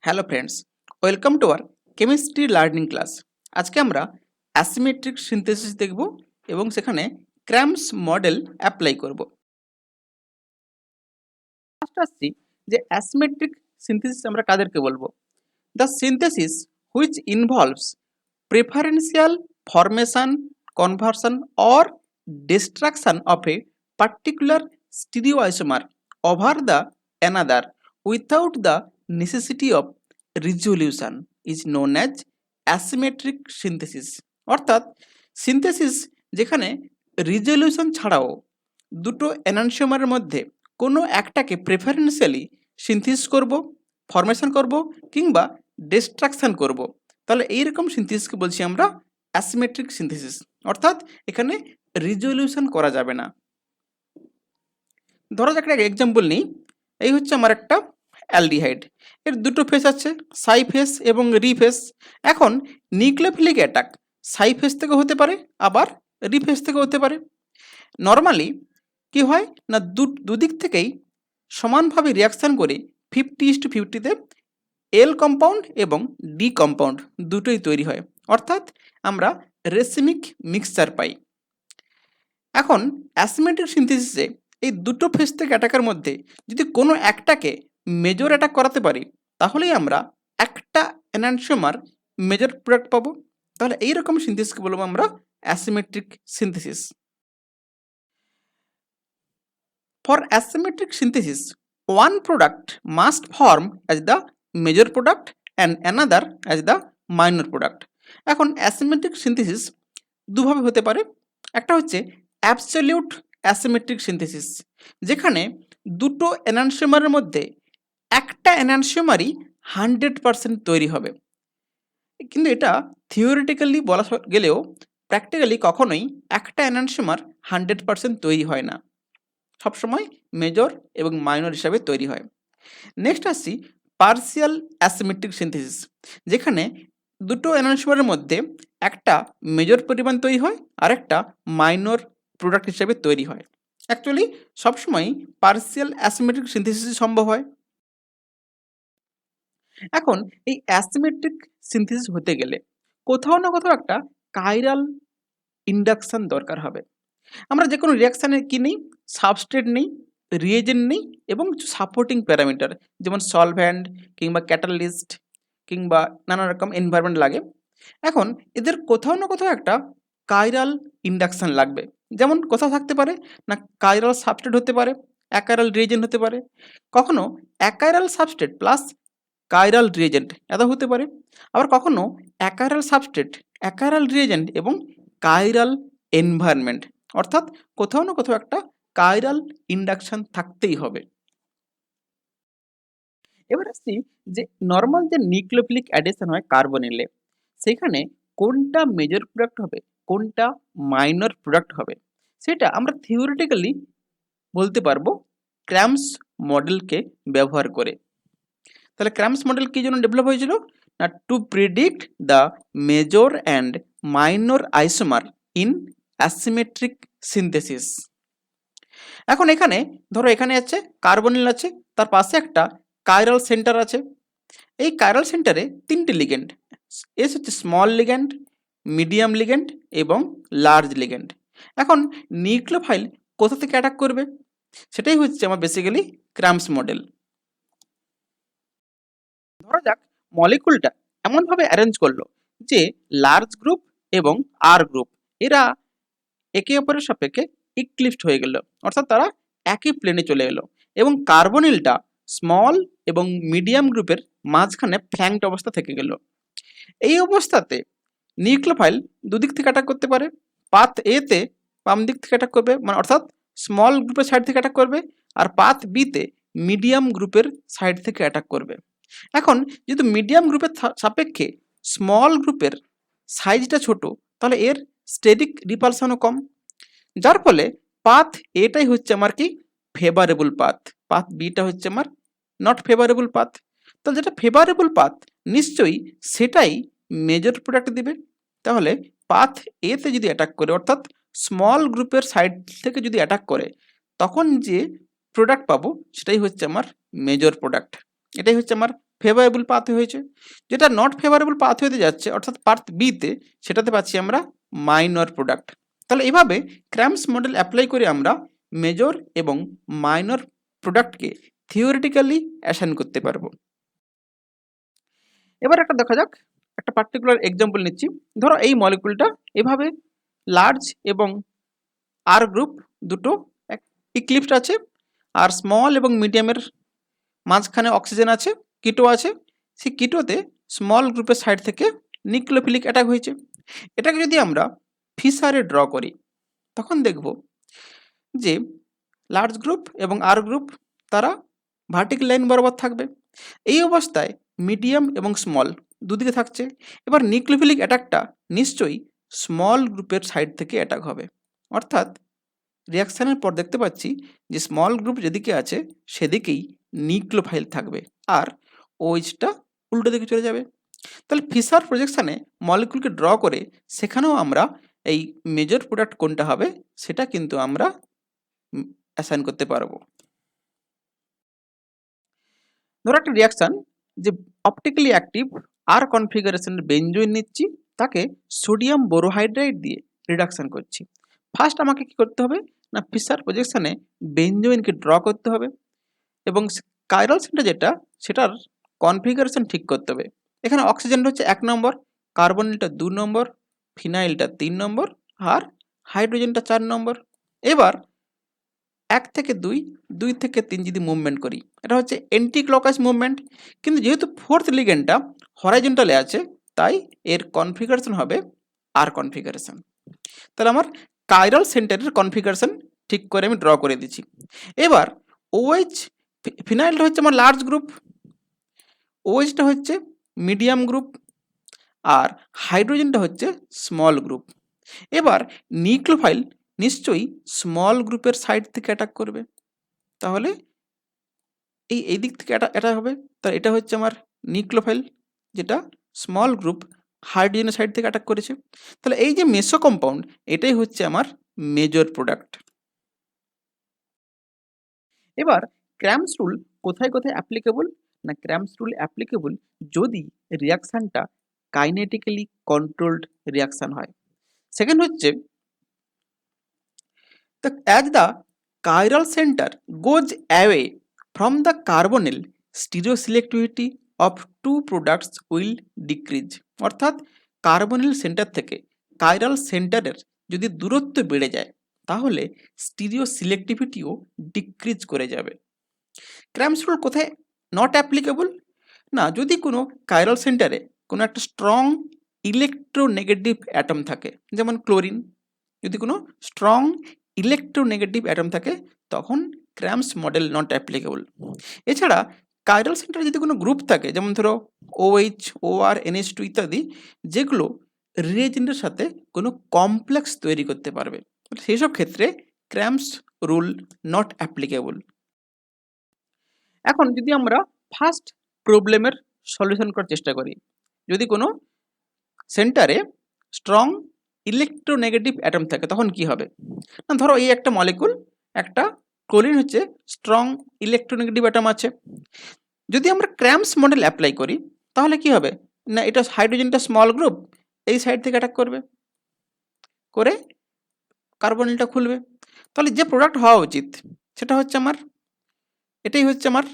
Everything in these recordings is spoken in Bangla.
Hello friends, welcome to our chemistry learning class. আজকে আমরা অ্যাসিমেট্রিক সিনথেসিস দেখব এবং সেখানে ক্র্যামস মডেল অ্যাপ্লাই করব। ফার্স্ট আসছি যে অ্যাসিমেট্রিক সিনথেসিস আমরা কাদেরকে বলবো? The synthesis which involves preferential formation, conversion or destruction of a particular stereoisomer over the another without the necessity of resolution is known as asymmetric synthesis. অর্থাৎ সিনথেসিস যেখানে রিজলিউশন ছাড়াও দুটো এনানসিওমারের মধ্যে কোনো একটাকে প্রেফারেন্সিয়ালি সিনথেসিস করব, ফরমেশন করব কিংবা ডিস্ট্রাকশন করব, তাহলে এইরকম সিনথেসিসকে বলছি আমরা অ্যাসিমেট্রিক সিনথেসিস। অর্থাৎ এখানে রিজলিউশন করা যাবে না। ধরা যাক একটা এক্সাম্পল নিই। এই হচ্ছে আমার একটা অ্যালডিহাইড, এর দুটো ফেস আছে, সাই ফেস এবং রি ফেস। এখন নিউক্লিওফিলিক অ্যাটাক সাই ফেস থেকে হতে পারে, আবার রি ফেস থেকে হতে পারে। নর্মালি কি হয় না, দুদিক থেকেই সমানভাবে রিয়াকশান করে 50:50তে এল কম্পাউন্ড এবং ডি কম্পাউন্ড দুটোই তৈরি হয়, অর্থাৎ আমরা রেসিমিক মিক্সচার পাই। এখন অ্যাসিমেট্রিক সিনথেসিসে এই দুটো ফেস থেকে অ্যাটাকের মধ্যে যদি কোনো একটাকে মেজর অ্যাটাক করাতে পারি, তাহলেই আমরা একটা এনানসিওমার মেজর প্রোডাক্ট পাবো। তাহলে এইরকম সিনথেসিসকে বলবো আমরা asymmetric synthesis. For asymmetric synthesis, one product must form as the major product and another as the minor product. এখন অ্যাসিমেট্রিক সিনথেসিস দুভাবে হতে পারে। একটা হচ্ছে অ্যাবসলিউট অ্যাসিমেট্রিক সিনথেসিস, যেখানে দুটো এনানসিওমারের মধ্যে একটা এনানসিওমারই 100% তৈরি হবে। কিন্তু এটা থিওরিটিক্যালি বলা গেলেও প্র্যাকটিক্যালি কখনোই একটা এনানসিওমার 100% তৈরি হয় না, সবসময় মেজর এবং মাইনর হিসাবে তৈরি হয়। নেক্সট আসছি পার্সিয়াল অ্যাসিমেট্রিক সিনথেসিস, যেখানে দুটো এনানসিওমারের মধ্যে একটা মেজর পরিমাণ তৈরি হয় আর একটা মাইনর প্রোডাক্ট হিসেবে তৈরি হয়। অ্যাকচুয়ালি সবসময় পার্সিয়াল অ্যাসিমেট্রিক সিনথেসিস সম্ভব হয়। এখন এই অ্যাসিমেট্রিক সিনথেসিস হতে গেলে কোথাও না কোথাও একটা কাইরাল ইন্ডাকশন দরকার হবে। আমরা যে কোনো রিয়াকশানে কি নেই, সাবস্ট্রেট নেই, রিয়েজেন্ট নেই এবং কিছু সাপোর্টিং প্যারামিটার যেমন সলভ্যান্ট কিংবা ক্যাটালিস্ট কিংবা নানা রকম এনভায়রনমেন্ট লাগে। এখন এদের কোথাও না কোথাও একটা কাইরাল ইন্ডাকশন লাগবে। যেমন কোথাও থাকতে পারে না কাইরাল সাবস্ট্রেট হতে পারে, অ্যাকাইরাল রিয়েজেন্ট হতে পারে, কখনো অ্যাকাইরাল সাবস্ট্রেট প্লাস কাইরাল রিয়েজেন্ট এত হতে পারে, আবার কখনো অ্যাকাইরাল সাবস্ট্রেট, অ্যাকাইরাল রিয়েজেন্ট এবং কাইরাল এনভায়রনমেন্ট, অর্থাৎ কোথাও না কোথাও একটা কাইরাল ইন্ডাকশন থাকতেই হবে। এবার আসছি যে নর্মাল যে নিউক্লিওফিলিক অ্যাডিশন হয় কার্বনিলে, সেখানে কোনটা মেজর প্রোডাক্ট হবে, কোনটা মাইনর প্রোডাক্ট হবে, সেটা আমরা থিওরিটিক্যালি বলতে পারবো ক্র্যামস মডেলকে ব্যবহার করে। তাহলে ক্র্যামস মডেল কি জন্য ডেভেলপ হয়েছিল না, to predict the major and minor isomer in asymmetric synthesis. এখন এখানে ধরো এখানে আছে কার্বনিল আছে, তার পাশে একটা কাইরাল সেন্টার আছে। এই কাইরাল সেন্টারে তিনটে লিগ্যান্ড, এস হচ্ছে স্মল লিগ্যান্ড, মিডিয়াম লিগ্যান্ড এবং লার্জ লিগ্যান্ড। এখন নিউক্লিওফাইল কোথা থেকে অ্যাটাক করবে, সেটাই হচ্ছে আমার বেসিক্যালি ক্র্যামস মডেল। ধরা যাক মলিকুলটা এমনভাবে অ্যারেঞ্জ করলো যে লার্জ গ্রুপ এবং আর গ্রুপ এরা একে অপরের সাপেক্ষে ইক্লিপ্ট হয়ে গেল, অর্থাৎ তারা একই প্লেনে চলে এলো, এবং কার্বনিলটা স্মল এবং মিডিয়াম গ্রুপের মাঝখানে ফ্ল্যাঙ্কড অবস্থা থেকে গেল। এই অবস্থাতে নিউক্লিওফাইল দুদিক থেকে অ্যাটাক করতে পারে। পাথ এ তে বাম দিক থেকে অ্যাটাক করবে, মানে অর্থাৎ স্মল গ্রুপের সাইড থেকে অ্যাটাক করবে, আর পাথ বি তে মিডিয়াম গ্রুপের সাইড থেকে অ্যাটাক করবে। এখন যেহেতু মিডিয়াম গ্রুপের সাপেক্ষে স্মল গ্রুপের সাইজটা ছোট, তাহলে এর স্টেরিক রিপালশনও কম, যার ফলে পাথ এটাই হচ্ছে আমার কি ফেভারেবল পাথ, পাথ বিটা হচ্ছে আমার নট ফেভারেবল পাথ। তাহলে যেটা ফেভারেবল পাথ নিশ্চয়ই সেটাই মেজর প্রোডাক্ট দিবে। তাহলে পাথ এতে যদি অ্যাটাক করে, অর্থাৎ স্মল গ্রুপের সাইড থেকে যদি অ্যাটাক করে, তখন যে প্রোডাক্ট পাবো সেটাই হচ্ছে আমার মেজর প্রোডাক্ট, এটাই হচ্ছে আমার ফেভারেবল পাথওয়ে হয়েছে। যেটা নট ফেভারেবল পাথওয়েতে যাচ্ছে অর্থাৎ পার্ট বিতে, সেটাতে পাচ্ছি আমরা মাইনর প্রোডাক্ট। তাহলে এভাবে ক্র্যামস মডেল অ্যাপ্লাই করে আমরা মেজর এবং মাইনর প্রোডাক্টকে থিওরিটিক্যালি অ্যাসাইন করতে পারবো। এবার একটা দেখা যাক, একটা পার্টিকুলার এক্সাম্পল নিচ্ছি। ধরো এই মলিকুলটা এভাবে লার্জ এবং আর গ্রুপ দুটো ইক্লিপ্ট আছে, আর স্মল এবং মিডিয়ামের মাঝখানে অক্সিজেন আছে, কিটো আছে। সেই কিটোতে স্মল গ্রুপের সাইড থেকে নিউক্লিওফিলিক অ্যাটাক হয়েছে। এটাকে যদি আমরা ফিশারে ড্র করি তখন দেখব যে লার্জ গ্রুপ এবং আর গ্রুপ তারা ভার্টিক্যাল লাইন বরাবর থাকবে। এই অবস্থায় মিডিয়াম এবং স্মল দুদিকে থাকছে। এবার নিউক্লিওফিলিক অ্যাটাকটা নিশ্চয়ই স্মল গ্রুপের সাইড থেকে অ্যাটাক হবে, অর্থাৎ রিয়াকশানের পর দেখতে পাচ্ছি যে স্মল গ্রুপ যেদিকে আছে সেদিকেই নিউক্লিওফাইল থাকবে, আর ওইচটা উল্টো দিকে চলে যাবে। তাহলে ফিশার প্রজেকশানে মলিকুলকে ড্র করে সেখানেও আমরা এই মেজর প্রোডাক্ট কোনটা হবে সেটা কিন্তু আমরা অ্যাসাইন করতে পারবো। ধরো একটা রিয়াকশান যে অপটিক্যালি অ্যাক্টিভ আর কনফিগারেশনের বেঞ্জোইন নিচ্ছি, তাকে সোডিয়াম বোরোহাইড্রাইড দিয়ে রিডাকশান করছি। ফার্স্ট আমাকে কি করতে হবে না, ফিশার প্রজেকশানে বেঞ্জোইনকে ড্র করতে হবে এবং কাইরাল সেন্টার যেটা সেটার কনফিগারেশন ঠিক করতে হবে। এখানে অক্সিজেনটা হচ্ছে 1 নম্বর, কার্বনিলটা 2 নম্বর, ফিনাইলটা 3 নম্বর, আর হাইড্রোজেনটা 4 নম্বর। এবার 1 থেকে 2, 2 থেকে 3 যদি মুভমেন্ট করি, এটা হচ্ছে এন্টি ক্লকওয়াইজ মুভমেন্ট, কিন্তু যেহেতু ফোর্থ লিগেন্ডটা হরাইজন্টালে আছে তাই এর কনফিগারেশন হবে আর কনফিগারেশন। তাহলে আমার কাইরাল সেন্টারের কনফিগারেশন ঠিক করে আমি ড্র করে দিচ্ছি। এবার OH ফিনাইলটা হচ্ছে আমার লার্জ গ্রুপ, OHটা হচ্ছে মিডিয়াম গ্রুপ, আর হাইড্রোজেনটা হচ্ছে স্মল গ্রুপ। এবার নিউক্লিওফাইল নিশ্চয়ই স্মল গ্রুপের সাইড থেকে অ্যাটাক করবে, তাহলে এই দিক থেকে এটা হবে। তাহলে এটা হচ্ছে আমার নিউক্লিওফাইল, যেটা স্মল গ্রুপ হাইড্রোজেনের সাইড থেকে অ্যাটাক করেছে। তাহলে এই যে মেসো কম্পাউন্ড এটাই হচ্ছে আমার মেজর প্রোডাক্ট। এবার ক্র্যামস রুল কোথায় কোথায় অ্যাপ্লিকেবল না, ক্র্যামস রুল অ্যাপ্লিকেবল যদি রিয়াকশানটা কাইনেটিক্যালি কন্ট্রোলড রিয়াকশান হয়। সেকেন্ড হচ্ছে as the chiral center goes away from the carbonyl, stereoselectivity of two products will decrease। অর্থাৎ কার্বনিল সেন্টার থেকে কাইরাল সেন্টারের যদি দূরত্ব বেড়ে যায় তাহলে স্টিরিও সিলেক্টিভিটিও ডিক্রিজ করে যাবে। ক্র্যামস রুল কোথায় নট অ্যাপ্লিকেবল না, যদি কোনো কাইরাল সেন্টারে কোনো একটা স্ট্রং ইলেকট্রোনেগেটিভ অ্যাটম থাকে, যেমন ক্লোরিন, যদি কোনো স্ট্রং ইলেকট্রোনেগেটিভ অ্যাটম থাকে তখন ক্র্যামস মডেল নট অ্যাপ্লিকেবল। এছাড়া কাইরাল সেন্টারে যদি কোনো গ্রুপ থাকে, যেমন ধরো OH, OR, NH2 ইত্যাদি, যেগুলো রিয়েজেন্টের সাথে কোনো কমপ্লেক্স তৈরি করতে পারবে, সেই সব ক্ষেত্রে ক্র্যামস রুল নট অ্যাপ্লিকেবল। এখন যদি আমরা ফার্স্ট প্রবলেমের সলিউশন করার চেষ্টা করি, যদি কোনো সেন্টারে স্ট্রং ইলেকট্রোনেগেটিভ অ্যাটম থাকে তখন কি হবে না, ধরো এই একটা মলিকুল, একটা ক্লোরিন হচ্ছে স্ট্রং ইলেকট্রোনেগেটিভ অ্যাটম আছে। যদি আমরা ক্র্যামস মডেল অ্যাপ্লাই করি তাহলে কি হবে না, এটা হাইড্রোজেনটা স্মল গ্রুপ এই সাইড থেকে অ্যাটাক করবে, করে কার্বনিলটা খুলবে। তাহলে যে প্রোডাক্ট হওয়া উচিত সেটা হচ্ছে আমার, এটাই হচ্ছে আমার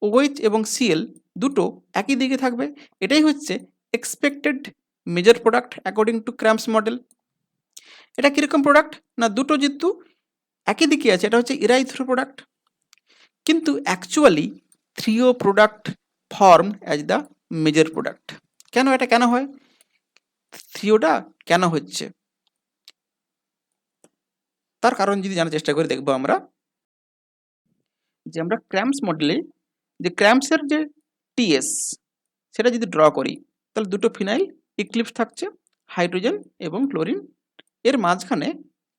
OH এবং Cl দুটো একই দিকে থাকবে, এটাই হচ্ছে expected major product according to Cram's model. এটা কীরকম প্রোডাক্ট না, দুটো যেহেতু একই দিকে আছে এটা হচ্ছে ইরাইথ্রো প্রোডাক্ট, কিন্তু actually threo product form as the major product. কেন এটা কেন হয়, থ্রিওটা কেন হচ্ছে তার কারণ যদি জানার চেষ্টা করে দেখবো আমরা, যে আমরা ক্র্যামস মডেলে যে ক্র্যামসের যে TS সেটা যদি ড্র করি তাহলে দুটো ফিনাইল ইক্লিপ্স থাকছে, হাইড্রোজেন এবং ক্লোরিন, এর মাঝখানে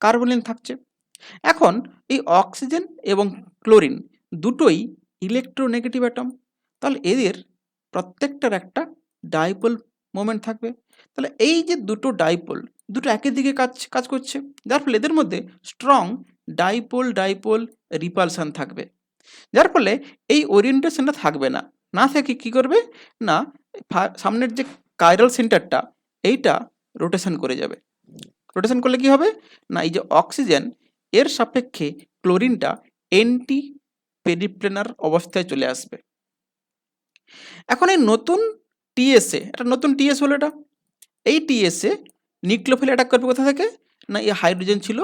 কার্বনিল থাকছে। এখন এই অক্সিজেন এবং ক্লোরিন দুটোই ইলেকট্রোনেগেটিভ অ্যাটম, তাহলে এদের প্রত্যেকটার একটা ডাইপোল মোমেন্ট থাকবে। তাহলে এই যে দুটো ডাইপোল দুটো একই দিকে কাজ করছে, যার ফলে এদের মধ্যে স্ট্রং ডাইপোল রিপালশন থাকবে, যার ফলে এই ওরিয়েন্টেশনটা থাকবে না, না থেকে কি করবে না সামনের যে কাইরাল সেন্টারটা এইটা রোটেশন করে যাবে। রোটেশন করলে কি হবে না এই যে অক্সিজেন এর সাপেক্ষে ক্লোরিনটা এন্টি পেরিপ্লেনার অবস্থায় চলে আসবে। এখন এই নতুন টিএসএ, এটা নতুন টিএস হলো, এটা এই টিএসএ নিউক্লিওফিল অ্যাটাক করবে কোথা থেকে না এই হাইড্রোজেন ছিল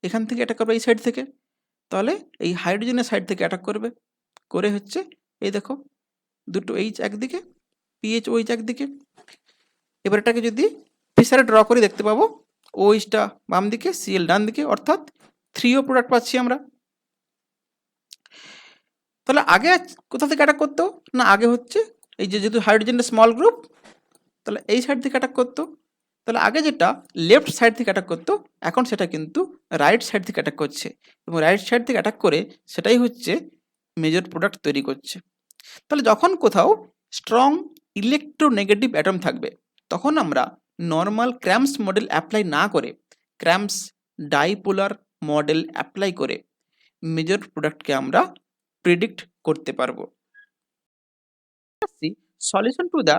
এখান থেকে অ্যাটাক করবে এই সাইড থেকে। তাহলে এই হাইড্রোজেনের সাইড থেকে অ্যাটাক করবে, করে হচ্ছে এই দেখো দুটো এইচ একদিকে, পিএইচ ওইচ একদিকে। এবার এটাকে যদি ফিসারে ড্র করে দেখতে পাবো ওইচটা বাম দিকে, সিএল ডান দিকে, অর্থাৎ 3O প্রোডাক্ট পাচ্ছি আমরা। তাহলে আগে কোথা থেকে অ্যাটাক করতো না আগে হচ্ছে এই যে যেহেতু হাইড্রোজেনের স্মল গ্রুপ তাহলে এই সাইড থেকে অ্যাটাক করতো। তাহলে আগে যেটা লেফট সাইড থেকে অ্যাটাক করতো এখন সেটা কিন্তু রাইট সাইড থেকে অ্যাটাক করছে, এবং রাইট সাইড থেকে অ্যাটাক করে সেটাই হচ্ছে মেজর প্রোডাক্ট তৈরি করছে। তাহলে যখন কোথাও স্ট্রং ইলেকট্রোনেগেটিভ অ্যাটম থাকবে তখন আমরা নর্মাল ক্র্যাম্পস মডেল অ্যাপ্লাই না করে ক্র্যাম্পস ডাইপোলার মডেল অ্যাপ্লাই করে মেজর প্রোডাক্টকে আমরা প্রেডিক্ট করতে পারবো। সলিউশন টু দ্য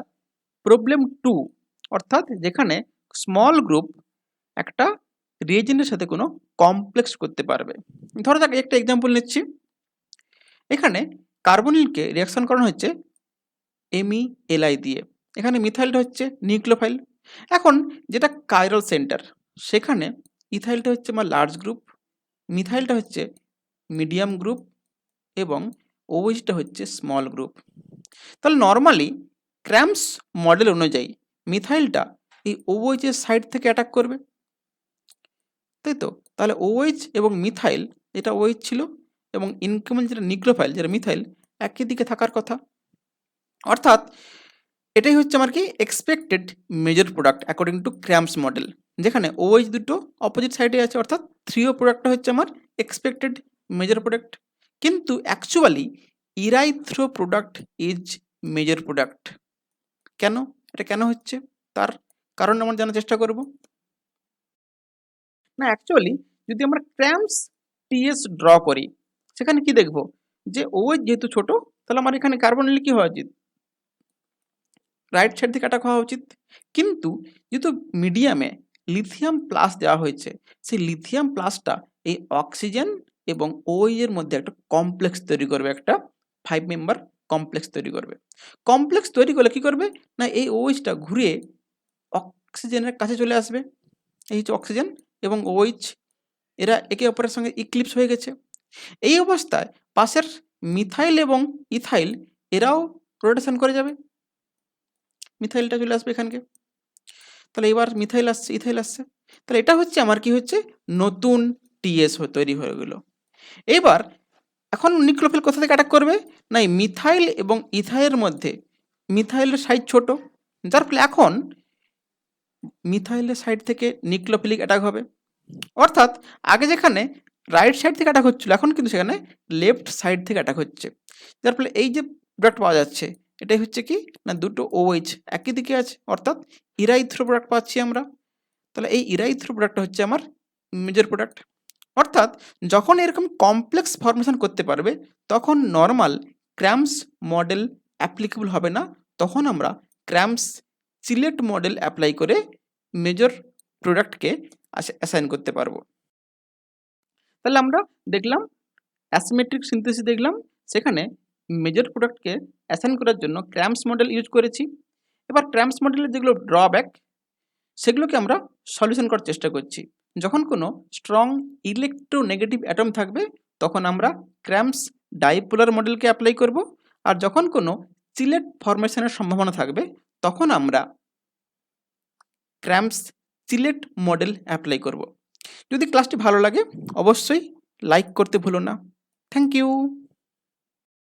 প্রবলেম 2, অর্থাৎ যেখানে স্মল গ্রুপ একটা রিয়েজেন্টের সাথে কোনো কমপ্লেক্স করতে পারবে। ধরো যাক একটা এক্সাম্পল নিচ্ছি, এখানে কার্বনিলকে রিয়াকশন করানো হচ্ছে MELI দিয়ে, এখানে মিথাইলটা হচ্ছে নিউক্লিওফাইল। এখন যেটা কাইরাল সেন্টার সেখানে ইথাইলটা হচ্ছে আমার লার্জ গ্রুপ, মিথাইলটা হচ্ছে মিডিয়াম গ্রুপ এবং OH-টা হচ্ছে স্মল গ্রুপ। তাহলে নর্মালি ক্র্যাম্পস মডেল অনুযায়ী মিথাইলটা এই OH এর সাইড থেকে অ্যাটাক করবে, তাই তো? তাহলে OH এবং মিথাইল, যেটা OH ছিল এবং ইনক্রিমেন্ট যেটা নিউক্লিওফাইল যেটা মিথাইল, একই দিকে থাকার কথা। অর্থাৎ এটাই হচ্ছে আমার কি expected major product according to Cram's model, যেখানে OH দুটো অপোজিট সাইডে আছে, অর্থাৎ 3O প্রোডাক্টটা হচ্ছে আমার এক্সপেক্টেড মেজর প্রোডাক্ট। কিন্তু actually erythro product is major product. কেন? এটা কেন হচ্ছে তার কারণ আমরা জানার চেষ্টা করব। না অ্যাকচুয়ালি যদি আমরা ক্র্যাম্পস টিএস ড্র করি সেখানে কি দেখব যে OH যেহেতু ছোট তাহলে আমার এখানে কার্বনিল কি হওয়া উচিত রাইট সাইড থেকে অ্যাটাক হওয়া উচিত। কিন্তু যেহেতু মিডিয়ামে লিথিয়াম প্লাস দেওয়া হয়েছে সেই লিথিয়াম প্লাসটা এই অক্সিজেন এবং OH এর মধ্যে একটা কমপ্লেক্স তৈরি করবে, একটা 5 মেম্বার কমপ্লেক্স তৈরি করবে। কমপ্লেক্স তৈরি করলে কি করবে না এই OH-টা ঘুরে অক্সিজেনের কাছে চলে আসবে, এই হচ্ছে অক্সিজেন এবং OH এরা একে অপরের সঙ্গে ইক্লিপস হয়ে গেছে। এই অবস্থায় পাশের মিথাইল এবং ইথাইল এরাও রোটেশন করে যাবে, মিথাইলটা চলে আসবে এখানকে। তাহলে এবার মিথাইল আসছে ইথাইল আসছে, তাহলে এটা হচ্ছে আমার কি হচ্ছে নতুন টিএস তৈরি হয়ে গেল। এবার এখন নিউক্লিওফিল কোথা থেকে অ্যাটাক করবে না এই মিথাইল এবং ইথাইলের মধ্যে মিথাইলের সাইজ ছোট, যার ফলে এখন মিথাইলের সাইড থেকে নিউক্লিওফিলিক অ্যাটাক হবে। অর্থাৎ আগে যেখানে রাইট সাইড থেকে অ্যাটাক হচ্ছিল এখন কিন্তু সেখানে লেফট সাইড থেকে অ্যাটাক হচ্ছে, যার ফলে এই যে প্রোডাক্ট পাওয়া যাচ্ছে এটাই হচ্ছে কি না দুটো OH একই দিকে আছে, অর্থাৎ ইরাইথ্রো প্রোডাক্ট পাচ্ছি আমরা। তাহলে এই ইরাইথ্রো প্রোডাক্টটা হচ্ছে আমার মেজর প্রোডাক্ট। অর্থাৎ যখন এরকম কমপ্লেক্স ফর্মেশন করতে পারবে তখন নর্মাল ক্র্যাম্পস মডেল অ্যাপ্লিকেবল হবে না, তখন আমরা ক্র্যাম্পস চিলেট মডেল অ্যাপ্লাই করে মেজর প্রোডাক্টকে অ্যাসাইন করতে পারবো। তাহলে আমরা দেখলাম অ্যাসিমেট্রিক সিনথেসিস দেখলাম, সেখানে মেজর প্রোডাক্টকে অ্যাসাইন করার জন্য ক্র্যাম্পস মডেল ইউজ করেছি। এবার ক্র্যাম্পস মডেলের যেগুলো ড্রব্যাক সেগুলোকে আমরা সলিউশন করার চেষ্টা করছি। যখন কোনো স্ট্রং ইলেকট্রোনেগেটিভ অ্যাটম থাকবে তখন আমরা ক্র্যাম্পস ডাইপোলার মডেলকে অ্যাপ্লাই করব, আর যখন কোনো চিলেট ফরমেশনের সম্ভাবনা থাকবে তখন আমরা ক্র্যাম্পস চিলেট মডেল অ্যাপ্লাই করব। যদি ক্লাসটি ভালো লাগে অবশ্যই লাইক করতে ভুলো না। Thank you.